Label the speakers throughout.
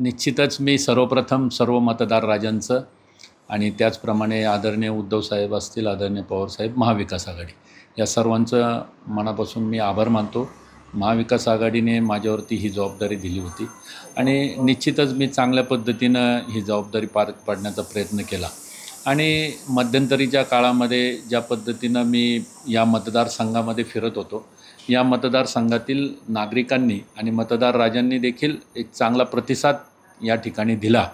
Speaker 1: निश्चितच मी सर्वप्रथम सर्व मतदार राजांचं आणि त्याचप्रमाणे आदरणीय उद्धवसाहेब असतील, आदरणीय पवारसाहेब, महाविकास आघाडी या सर्वांचं मनापासून मी आभार मानतो. महाविकास आघाडीने माझ्यावरती ही जबाबदारी दिली होती आणि निश्चितच मी चांगल्या पद्धतीनं ही जबाबदारी पार पाडण्याचा प्रयत्न केला आणि मध्यंतरीच्या काळामध्ये ज्या पद्धतीनं मी या मतदारसंघामध्ये फिरत होतो, या मतदारसंघातील नागरिकांनी आणि मतदार राजांनी देखील एक चांगला प्रतिसाद या ठिकाणी दिला.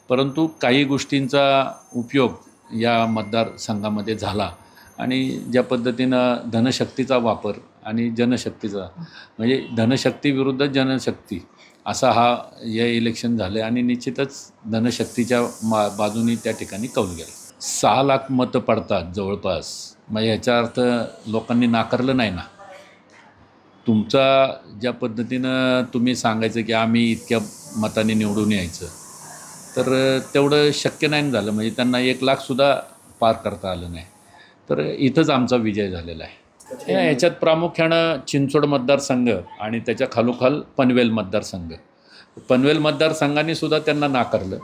Speaker 1: परंतु काही गोष्टींचा उपयोग या मतदारसंघामध्ये झाला आणि ज्या पद्धतीनं धनशक्तीचा वापर आणि जनशक्तीचा म्हणजे धनशक्ती विरुद्ध जनशक्ती असा या इलेक्शन झाले आणि निश्चितच धनशक्तीच्या बाजूनी त्या ठिकाणी कौल गेला. 6 लाख मतं पडतात जवळपास, मग याचा अर्थ लोकांनी नाकारलं नाही ना. तुमचा ज्या पद्धतीनं तुम्ही सांगायचं की आम्ही इतक्या मताने निवडून यायचं, तर तेवढं शक्य नाही झालं. म्हणजे त्यांना 1 लाखसुद्धा पार करता आलं नाही. तर इथंच आमचा विजय झालेला आहे. याच्यात प्रामुख्यानं चिंचवड मतदारसंघ आणि त्याच्या खालोखाल पनवेल मतदारसंघ. पनवेल मतदारसंघाने सुद्धा त्यांना नाकारलं,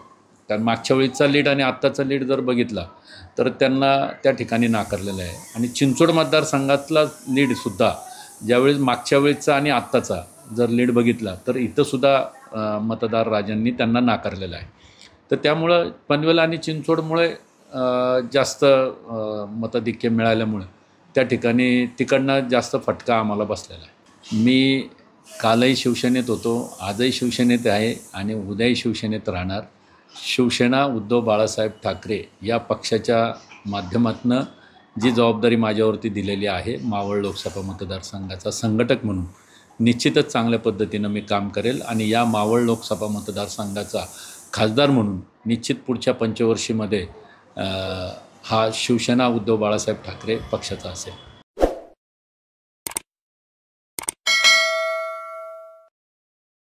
Speaker 1: कारण मागच्या वेळीचा लीड आणि आत्ताचा लीड जर बघितला तर त्यांना त्या ठिकाणी नाकारलेलं आहे. आणि चिंचवड मतदारसंघातला लीडसुद्धा ज्यावेळेस मागच्या वेळेचा आणि आत्ताचा जर लीड बघितला तर इथंसुद्धा मतदार राजांनी त्यांना नाकारलेलं आहे. तर त्यामुळं पनवेल आणि चिंचवडमुळे जास्त मताधिक्य मिळाल्यामुळे त्या ठिकाणी तिकडनं जास्त फटका आम्हाला बसलेला आहे. मी कालही शिवसेनेत होतो, आजही शिवसेनेत आहे आणि उद्याही शिवसेनेत राहणार. शिवसेना उद्धव बाळासाहेब ठाकरे या पक्षाच्या माध्यमातून जी जबाबदारी माझ्यावरती दिलेली आहे मावळ लोकसभा मतदारसंघाचा संघटक म्हणून, निश्चितच चांगल्या पद्धतीनं मी काम करेल आणि या मावळ लोकसभा मतदारसंघाचा खासदार म्हणून निश्चित पुढच्या पंचवर्षीमध्ये हा शिवसेना उद्धव बाळासाहेब ठाकरे पक्षाचा असेल.